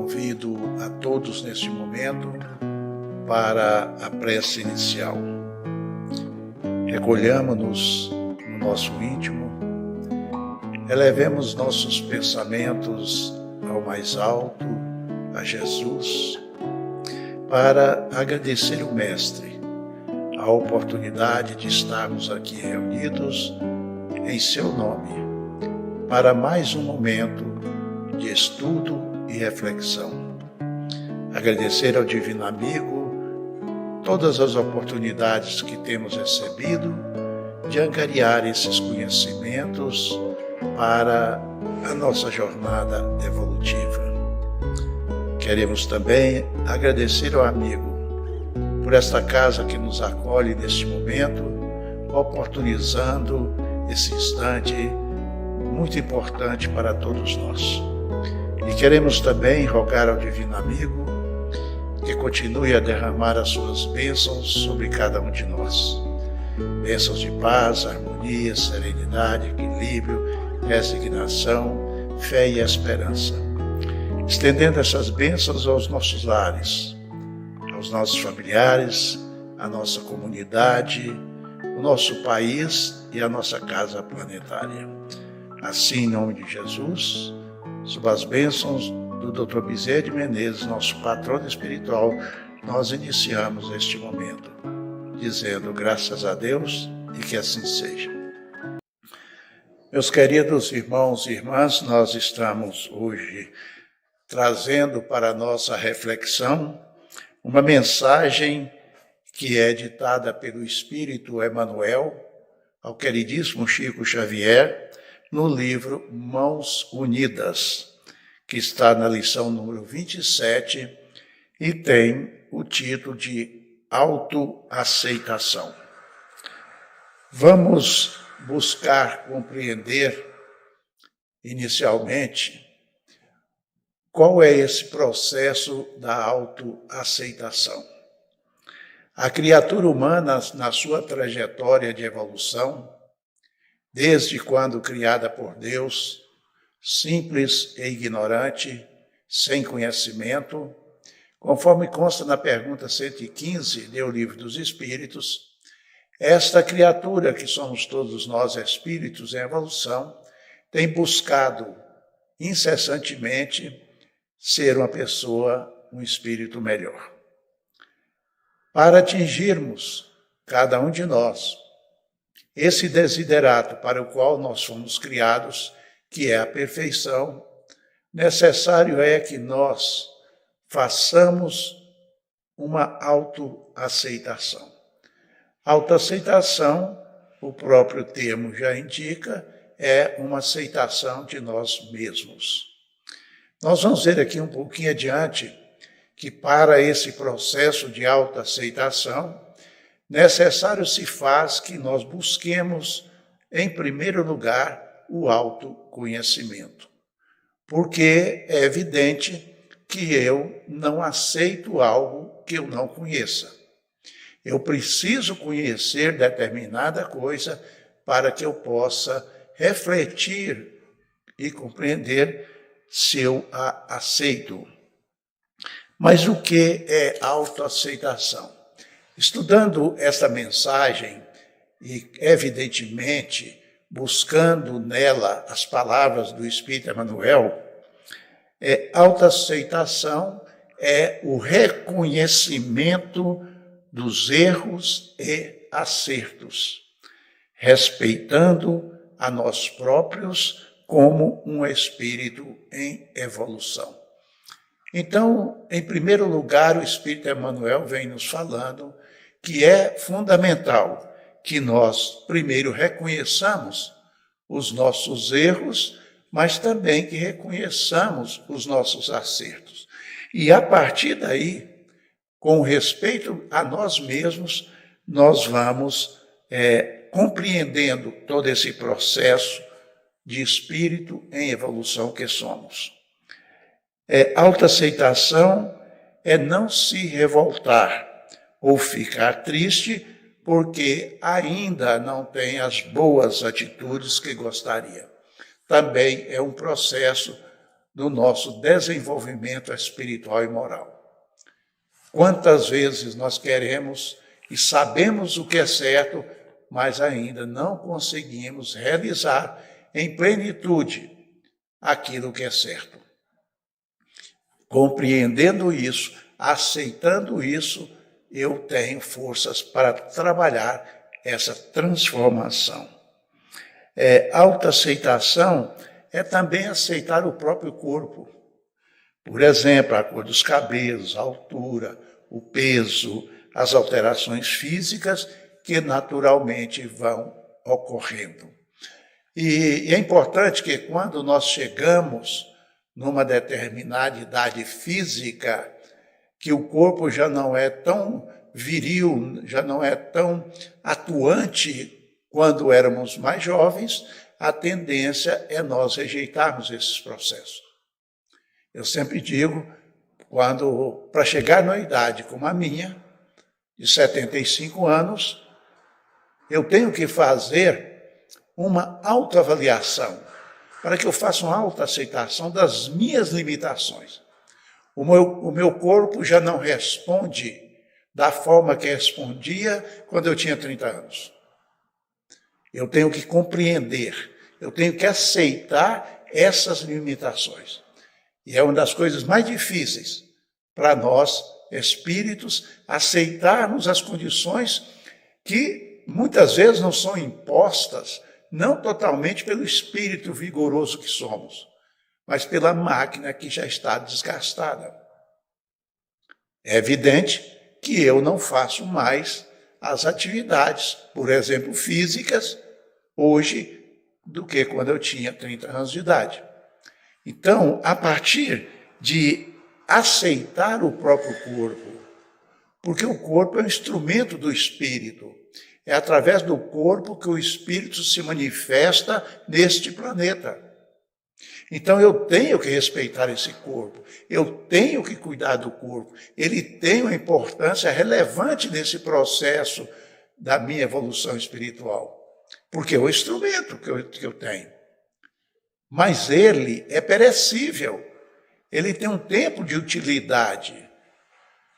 convido a todos neste momento para a prece inicial. Recolhamos-nos no nosso íntimo, elevemos nossos pensamentos ao mais alto, a Jesus, para agradecer o Mestre a oportunidade de estarmos aqui reunidos em seu nome, para mais um momento de estudo e reflexão. Agradecer ao Divino Amigo todas as oportunidades que temos recebido de angariar esses conhecimentos para a nossa jornada evolutiva. Queremos também agradecer ao amigo por esta casa que nos acolhe neste momento, oportunizando esse instante muito importante para todos nós. E queremos também rogar ao Divino Amigo que continue a derramar as suas bênçãos sobre cada um de nós. Bênçãos de paz, harmonia, serenidade, equilíbrio, resignação, fé e esperança. Estendendo essas bênçãos aos nossos lares, aos nossos familiares, à nossa comunidade, o nosso país e a nossa casa planetária. Assim, em nome de Jesus, sob as bênçãos do Dr. Bezerra de Menezes, nosso patrono espiritual, nós iniciamos este momento, dizendo graças a Deus e que assim seja. Meus queridos irmãos e irmãs, nós estamos hoje trazendo para a nossa reflexão uma mensagem que é ditada pelo Espírito Emmanuel ao queridíssimo Chico Xavier no livro Mãos Unidas, que está na lição número 27 e tem o título de Autoaceitação. Vamos buscar compreender inicialmente qual é esse processo da autoaceitação. A criatura humana, na sua trajetória de evolução, desde quando criada por Deus, simples e ignorante, sem conhecimento, conforme consta na pergunta 115 do Livro dos Espíritos, esta criatura, que somos todos nós espíritos em evolução, tem buscado incessantemente ser uma pessoa, um espírito melhor. Para atingirmos, cada um de nós, esse desiderato para o qual nós fomos criados, que é a perfeição, necessário é que nós façamos uma autoaceitação. Autoaceitação, o próprio termo já indica, é uma aceitação de nós mesmos. Nós vamos ver aqui um pouquinho adiante que para esse processo de autoaceitação, necessário se faz que nós busquemos, em primeiro lugar, o autoconhecimento. Porque é evidente que eu não aceito algo que eu não conheça. Eu preciso conhecer determinada coisa para que eu possa refletir e compreender se eu a aceito. Mas o que é autoaceitação? Estudando esta mensagem e, evidentemente, buscando nela as palavras do Espírito Emmanuel, autoaceitação é o reconhecimento dos erros e acertos, respeitando a nós próprios como um espírito em evolução. Então, em primeiro lugar, o Espírito Emmanuel vem nos falando que é fundamental que nós primeiro reconheçamos os nossos erros, mas também que reconheçamos os nossos acertos. E a partir daí, com respeito a nós mesmos, nós vamos compreendendo todo esse processo de espírito em evolução que somos. Autoaceitação é não se revoltar ou ficar triste porque ainda não tem as boas atitudes que gostaria. Também é um processo do nosso desenvolvimento espiritual e moral. Quantas vezes nós queremos e sabemos o que é certo, mas ainda não conseguimos realizar em plenitude aquilo que é certo. Compreendendo isso, aceitando isso, eu tenho forças para trabalhar essa transformação. Autoaceitação é também aceitar o próprio corpo. Por exemplo, a cor dos cabelos, a altura, o peso, as alterações físicas que naturalmente vão ocorrendo. E é importante que quando nós chegamos numa determinada idade física, que o corpo já não é tão viril, já não é tão atuante quando éramos mais jovens, a tendência é nós rejeitarmos esses processos. Eu sempre digo, para chegar numa idade como a minha, de 75 anos, eu tenho que fazer uma autoavaliação, para que eu faça uma autoaceitação das minhas limitações. O meu corpo já não responde da forma que respondia quando eu tinha 30 anos. Eu tenho que compreender, eu tenho que aceitar essas limitações. E é uma das coisas mais difíceis para nós, espíritos, aceitarmos as condições que muitas vezes não são impostas, não totalmente pelo espírito vigoroso que somos, mas pela máquina que já está desgastada. É evidente que eu não faço mais as atividades, por exemplo, físicas, hoje, do que quando eu tinha 30 anos de idade. Então, a partir de aceitar o próprio corpo, porque o corpo é um instrumento do espírito, é através do corpo que o espírito se manifesta neste planeta. Então eu tenho que respeitar esse corpo, eu tenho que cuidar do corpo, ele tem uma importância relevante nesse processo da minha evolução espiritual, porque é o instrumento que eu tenho. Mas ele é perecível, ele tem um tempo de utilidade.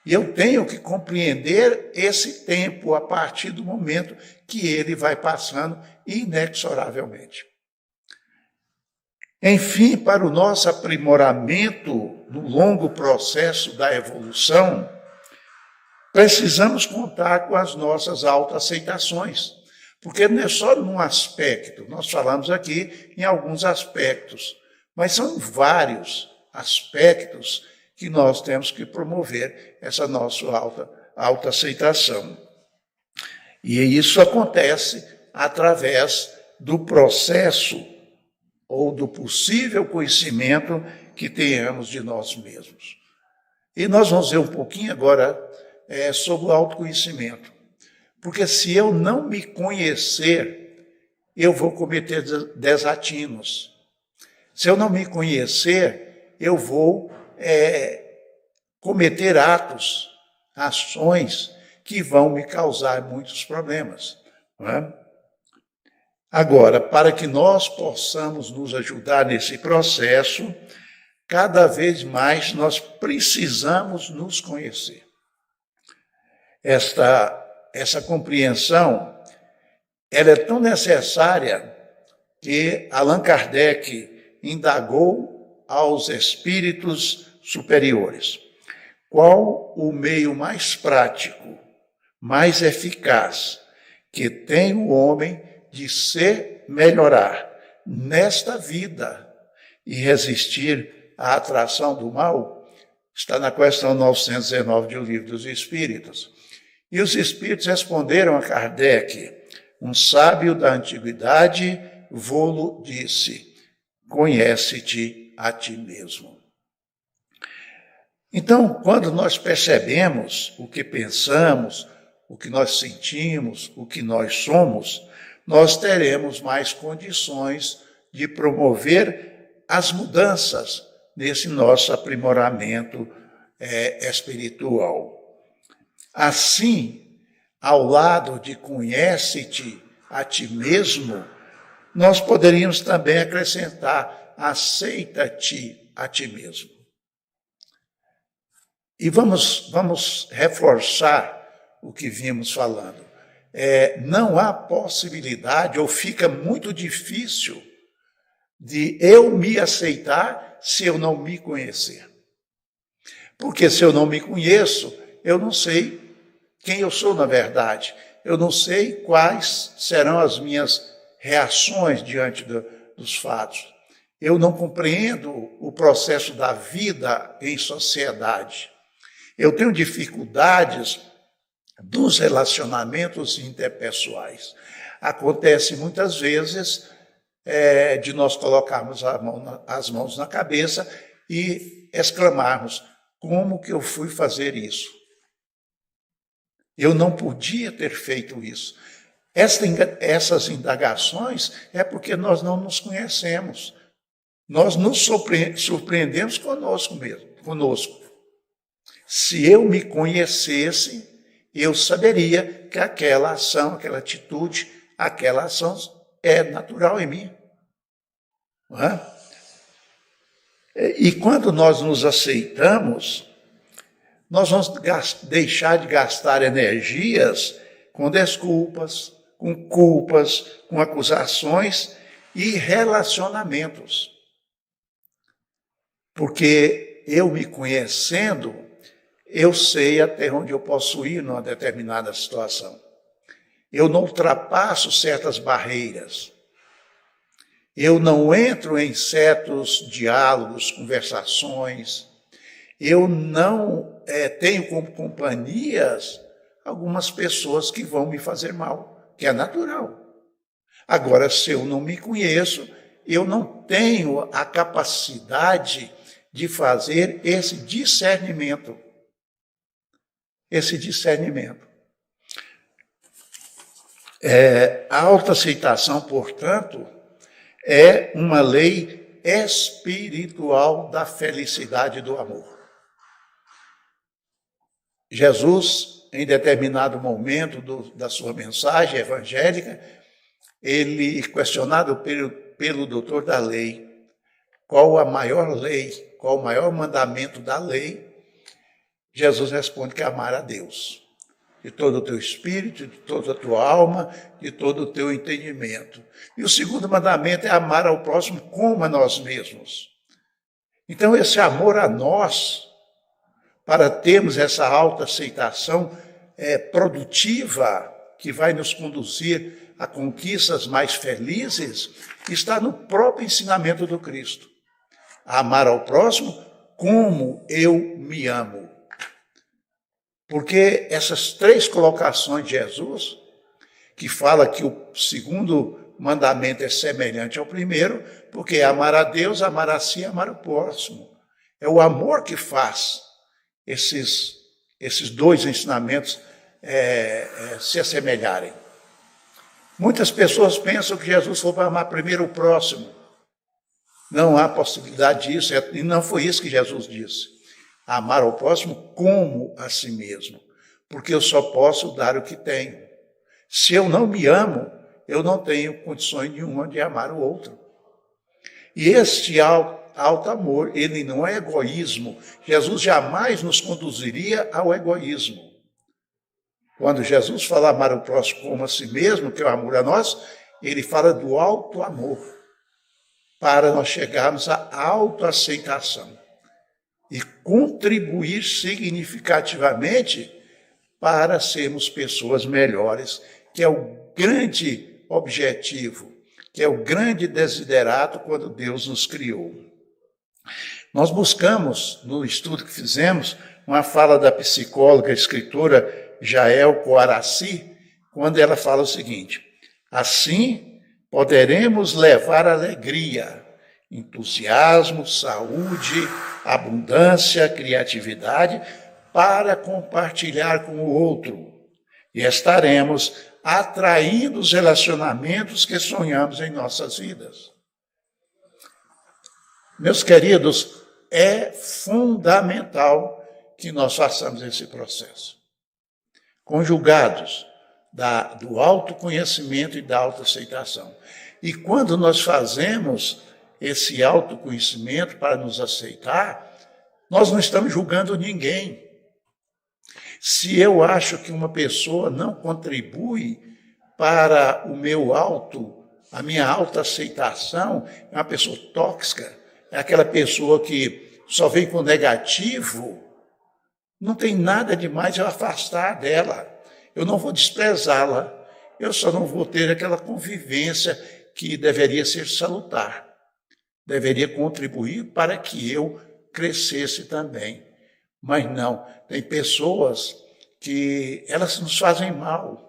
E eu tenho que compreender esse tempo a partir do momento que ele vai passando inexoravelmente. Enfim, para o nosso aprimoramento no longo processo da evolução, precisamos contar com as nossas autoaceitações, porque não é só num aspecto, nós falamos aqui em alguns aspectos, mas são vários aspectos que nós temos que promover essa nossa autoaceitação. E isso acontece através do processo ou do possível conhecimento que tenhamos de nós mesmos. E nós vamos ver um pouquinho agora sobre o autoconhecimento. Porque se eu não me conhecer, eu vou cometer desatinos. Se eu não me conhecer, eu vou cometer atos, ações que vão me causar muitos problemas. Não é? Agora, para que nós possamos nos ajudar nesse processo, cada vez mais nós precisamos nos conhecer. Essa compreensão, ela é tão necessária que Allan Kardec indagou aos espíritos superiores. Qual o meio mais prático, mais eficaz que tem o homem de se melhorar nesta vida e resistir à atração do mal? Está na questão 919 do Livro dos Espíritos. E os espíritos responderam a Kardec: um sábio da antiguidade vô-lo disse, conhece-te a ti mesmo. Então, quando nós percebemos o que pensamos, o que nós sentimos, o que nós somos, nós teremos mais condições de promover as mudanças nesse nosso aprimoramento espiritual. Assim, ao lado de conhece-te a ti mesmo, nós poderíamos também acrescentar aceita-te a ti mesmo. E vamos reforçar o que vimos falando. Não há possibilidade, ou fica muito difícil, de eu me aceitar se eu não me conhecer. Porque se eu não me conheço, eu não sei quem eu sou na verdade. Eu não sei quais serão as minhas reações diante dos fatos. Eu não compreendo o processo da vida em sociedade. Eu tenho dificuldades dos relacionamentos interpessoais. Acontece muitas vezes de nós colocarmos as mãos na cabeça e exclamarmos: como que eu fui fazer isso? Eu não podia ter feito isso. Essas indagações é porque nós não nos conhecemos. Nós nos surpreendemos conosco mesmo. Se eu me conhecesse, eu saberia que aquela ação, aquela atitude, aquela ação é natural em mim. Não é? E quando nós nos aceitamos, nós vamos deixar de gastar energias com desculpas, com culpas, com acusações e relacionamentos. Porque eu me conhecendo, eu sei até onde eu posso ir numa determinada situação. Eu não ultrapasso certas barreiras. Eu não entro em certos diálogos, conversações. Eu não tenho como companhias algumas pessoas que vão me fazer mal, que é natural. Agora, se eu não me conheço, eu não tenho a capacidade de fazer esse discernimento. A autoaceitação, portanto, é uma lei espiritual da felicidade e do amor. Jesus, em determinado momento da sua mensagem evangélica, ele, questionado pelo doutor da lei, qual a maior lei, qual o maior mandamento da lei, Jesus responde que é amar a Deus, de todo o teu espírito, de toda a tua alma, de todo o teu entendimento. E o segundo mandamento é amar ao próximo como a nós mesmos. Então, esse amor a nós, para termos essa autoaceitação produtiva, que vai nos conduzir a conquistas mais felizes, está no próprio ensinamento do Cristo. Amar ao próximo como eu me amo. Porque essas três colocações de Jesus, que fala que o segundo mandamento é semelhante ao primeiro, porque é amar a Deus, amar a si e amar o próximo. É o amor que faz esses dois ensinamentos se assemelharem. Muitas pessoas pensam que Jesus foi para amar primeiro o próximo. Não há possibilidade disso, e não foi isso que Jesus disse. Amar ao próximo como a si mesmo, porque eu só posso dar o que tenho. Se eu não me amo, eu não tenho condições nenhuma de amar o outro. E este alto amor, ele não é egoísmo. Jesus jamais nos conduziria ao egoísmo. Quando Jesus fala amar o próximo como a si mesmo, que é o amor a nós, ele fala do alto amor, para nós chegarmos à autoaceitação e contribuir significativamente para sermos pessoas melhores, que é o grande objetivo, que é o grande desiderato quando Deus nos criou. Nós buscamos, no estudo que fizemos, uma fala da psicóloga, escritora Jael Coaraci, quando ela fala o seguinte: assim poderemos levar alegria, entusiasmo, saúde, abundância, criatividade para compartilhar com o outro e estaremos atraindo os relacionamentos que sonhamos em nossas vidas. Meus queridos, é fundamental que nós façamos esse processo, conjugados do autoconhecimento e da autoaceitação. E quando nós fazemos esse autoconhecimento para nos aceitar, nós não estamos julgando ninguém. Se eu acho que uma pessoa não contribui para a minha autoaceitação, é uma pessoa tóxica, é aquela pessoa que só vem com negativo, não tem nada demais eu afastar dela. Eu não vou desprezá-la, eu só não vou ter aquela convivência que deveria ser salutar, deveria contribuir para que eu crescesse também. Mas não, tem pessoas que elas nos fazem mal,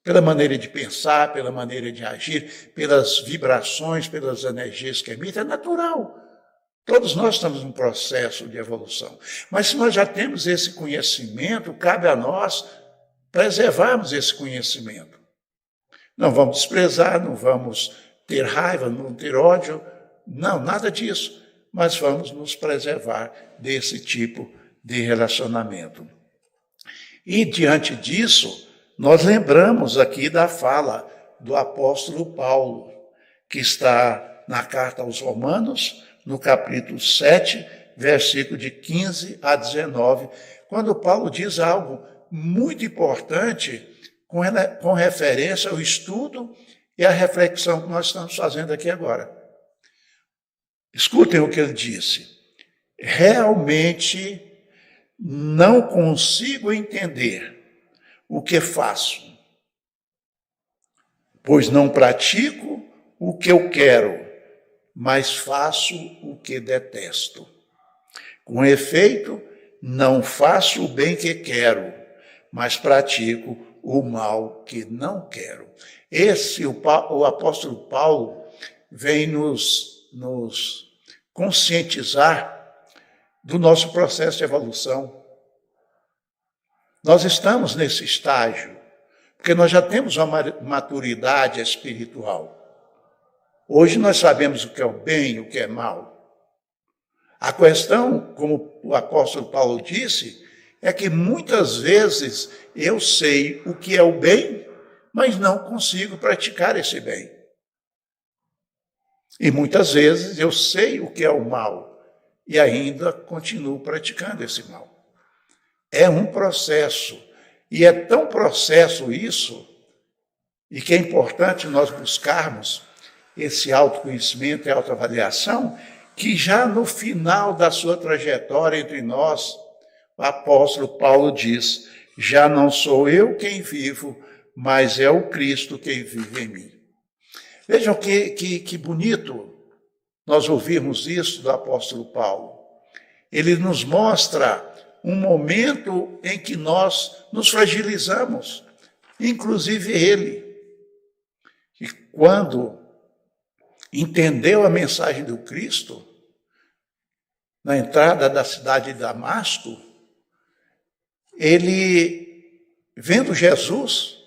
pela maneira de pensar, pela maneira de agir, pelas vibrações, pelas energias que emitem, é natural. Todos nós estamos num processo de evolução. Mas se nós já temos esse conhecimento, cabe a nós preservarmos esse conhecimento. Não vamos desprezar, não vamos ter raiva, não ter ódio, não, nada disso. Mas vamos nos preservar desse tipo de relacionamento. E diante disso, nós lembramos aqui da fala do apóstolo Paulo, que está na carta aos Romanos, no capítulo 7, versículo de 15 a 19, quando Paulo diz algo muito importante com referência ao estudo e à reflexão que nós estamos fazendo aqui agora. Escutem o que ele disse. Realmente não consigo entender o que faço, pois não pratico o que eu quero, mas faço o que detesto. Com efeito, não faço o bem que quero, mas pratico o mal que não quero. O apóstolo Paulo vem nos conscientizar do nosso processo de evolução. Nós estamos nesse estágio, porque nós já temos uma maturidade espiritual. Hoje nós sabemos o que é o bem e o que é mal. A questão, como o apóstolo Paulo disse, é que muitas vezes eu sei o que é o bem, mas não consigo praticar esse bem. E muitas vezes eu sei o que é o mal e ainda continuo praticando esse mal. É um processo, e é tão processo isso, e que é importante nós buscarmos esse autoconhecimento e autoavaliação, que já no final da sua trajetória entre nós, o apóstolo Paulo diz: já não sou eu quem vivo, mas é o Cristo quem vive em mim. Vejam que bonito nós ouvirmos isso do apóstolo Paulo. Ele nos mostra um momento em que nós nos fragilizamos, inclusive ele. E quando entendeu a mensagem do Cristo, na entrada da cidade de Damasco, ele, vendo Jesus,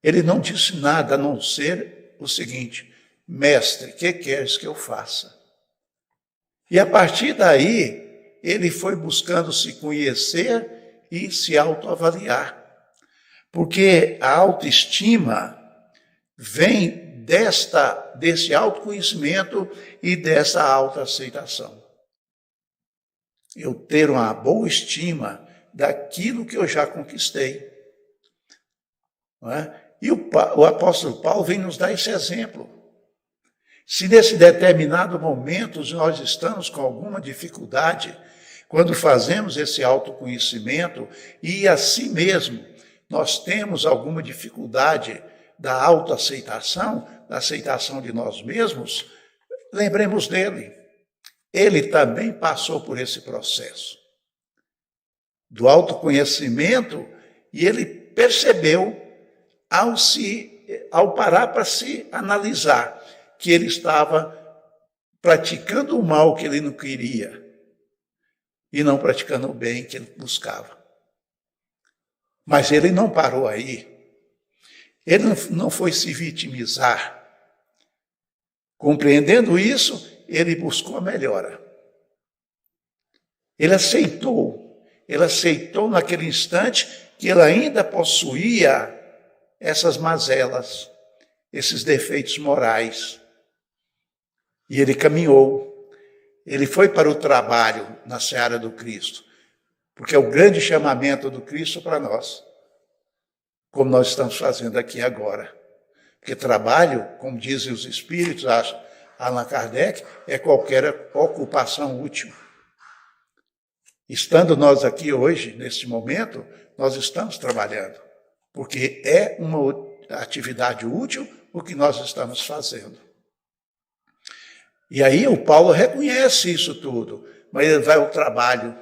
ele não disse nada a não ser o seguinte: mestre, que queres que eu faça? E a partir daí, ele foi buscando se conhecer e se autoavaliar. Porque a autoestima vem desse autoconhecimento e dessa autoaceitação. Eu ter uma boa estima daquilo que eu já conquistei. Não é? E o apóstolo Paulo vem nos dar esse exemplo. Se nesse determinado momento nós estamos com alguma dificuldade, quando fazemos esse autoconhecimento e assim mesmo nós temos alguma dificuldade da autoaceitação, da aceitação de nós mesmos, lembremos dele. Ele também passou por esse processo do autoconhecimento e ele percebeu, ao parar para se analisar, que ele estava praticando o mal que ele não queria e não praticando o bem que ele buscava. Mas ele não parou aí. Ele não foi se vitimizar. Compreendendo isso, ele buscou a melhora. Ele aceitou naquele instante que ele ainda possuía essas mazelas, esses defeitos morais. E ele caminhou, ele foi para o trabalho na seara do Cristo, porque é o grande chamamento do Cristo para nós, como nós estamos fazendo aqui agora. Porque trabalho, como dizem os espíritos, Allan Kardec, é qualquer ocupação útil. Estando nós aqui hoje, neste momento, nós estamos trabalhando, porque é uma atividade útil o que nós estamos fazendo. E aí o Paulo reconhece isso tudo, mas ele vai ao trabalho.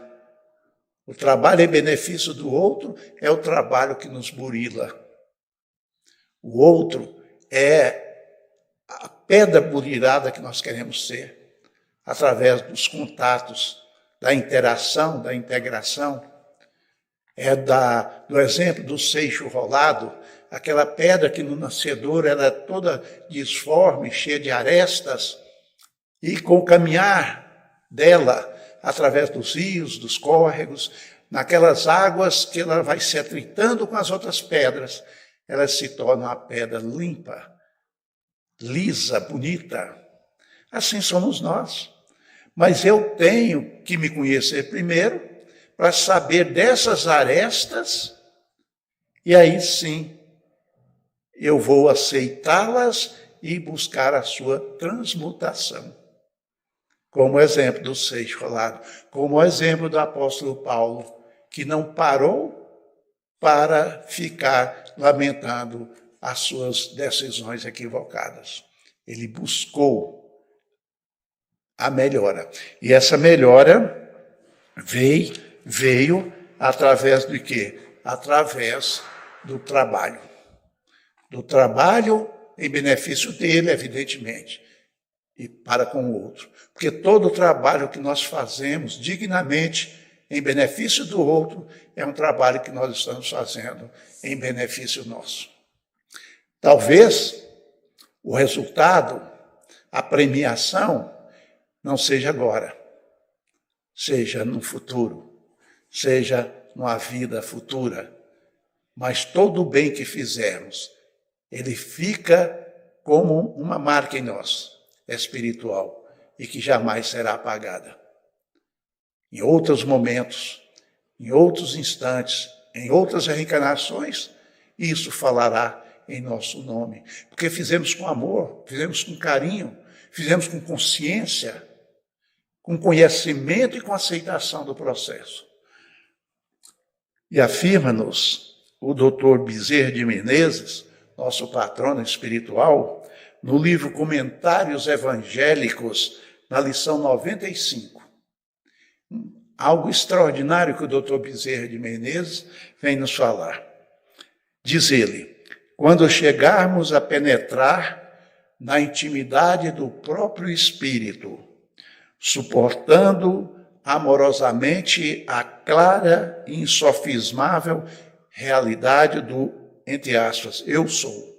O trabalho em benefício do outro é o trabalho que nos burila. O outro é a pedra burilada que nós queremos ser, através dos contatos, da interação, da integração. É do exemplo do seixo rolado, aquela pedra que no nascedor era toda disforme, cheia de arestas, e com o caminhar dela, através dos rios, dos córregos, naquelas águas que ela vai se atritando com as outras pedras, ela se torna uma pedra limpa, lisa, bonita. Assim somos nós. Mas eu tenho que me conhecer primeiro para saber dessas arestas e aí sim eu vou aceitá-las e buscar a sua transmutação. Como o exemplo do seixo rolado, como o exemplo do apóstolo Paulo, que não parou para ficar lamentando as suas decisões equivocadas. Ele buscou a melhora. E essa melhora veio através de quê? Através do trabalho. Do trabalho em benefício dele, evidentemente, e para com o outro. Porque todo o trabalho que nós fazemos dignamente em benefício do outro é um trabalho que nós estamos fazendo em benefício nosso. Talvez o resultado, a premiação, não seja agora, seja no futuro, seja numa vida futura. Mas todo o bem que fizermos, ele fica como uma marca em nós, espiritual, e que jamais será apagada. Em outros momentos, em outros instantes, em outras reencarnações, isso falará em nosso nome. Porque fizemos com amor, fizemos com carinho, fizemos com consciência, com conhecimento e com aceitação do processo. E afirma-nos o Dr. Bezerra de Menezes, nosso patrono espiritual, no livro Comentários Evangélicos, na lição 95. Algo extraordinário que o Dr. Bezerra de Menezes vem nos falar. Diz ele, quando chegarmos a penetrar na intimidade do próprio Espírito, suportando amorosamente a clara e insofismável realidade do, entre aspas, eu sou,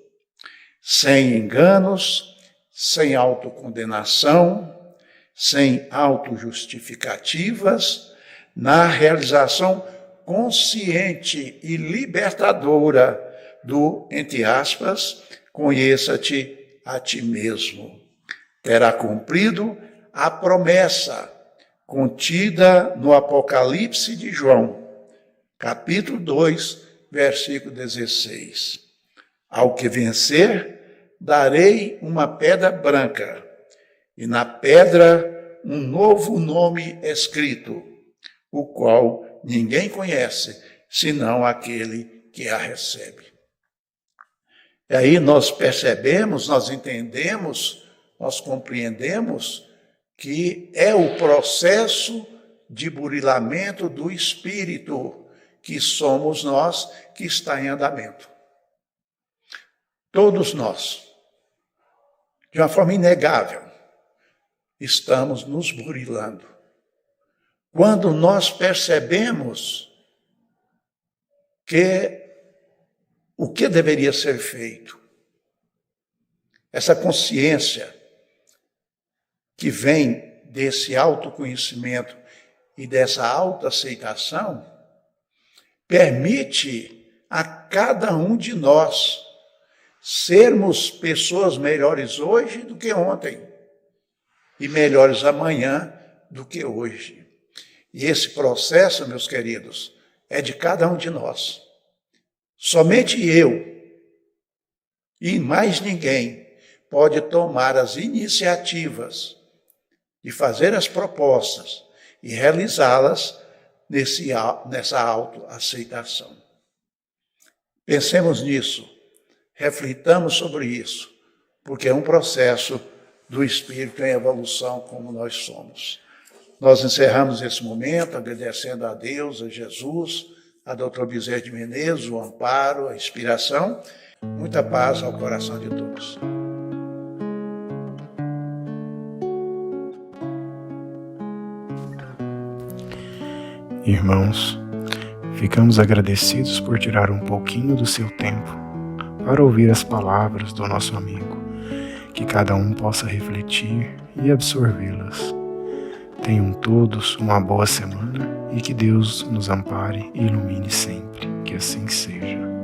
sem enganos, sem autocondenação, sem autojustificativas, na realização consciente e libertadora do, entre aspas, conheça-te a ti mesmo. Terá cumprido a promessa contida no Apocalipse de João, capítulo 2, versículo 16. Ao que vencer, darei uma pedra branca, e na pedra um novo nome escrito, o qual ninguém conhece, senão aquele que a recebe. E aí nós percebemos, nós entendemos, nós compreendemos que é o processo de burilamento do espírito, que somos nós, que está em andamento. Todos nós, de uma forma inegável, estamos nos burilando. Quando nós percebemos que o que deveria ser feito, essa consciência que vem desse autoconhecimento e dessa autoaceitação, permite a cada um de nós sermos pessoas melhores hoje do que ontem e melhores amanhã do que hoje. E esse processo, meus queridos, é de cada um de nós. Somente eu e mais ninguém pode tomar as iniciativas de fazer as propostas e realizá-las nessa autoaceitação. Pensemos nisso, reflitamos sobre isso, porque é um processo do Espírito em evolução como nós somos. Nós encerramos esse momento agradecendo a Deus, a Jesus, a Dr. Bezerra de Menezes, o amparo, a inspiração. Muita paz ao coração de todos. Irmãos, ficamos agradecidos por tirar um pouquinho do seu tempo para ouvir as palavras do nosso amigo, que cada um possa refletir e absorvê-las. Tenham todos uma boa semana e que Deus nos ampare e ilumine sempre. Que assim seja.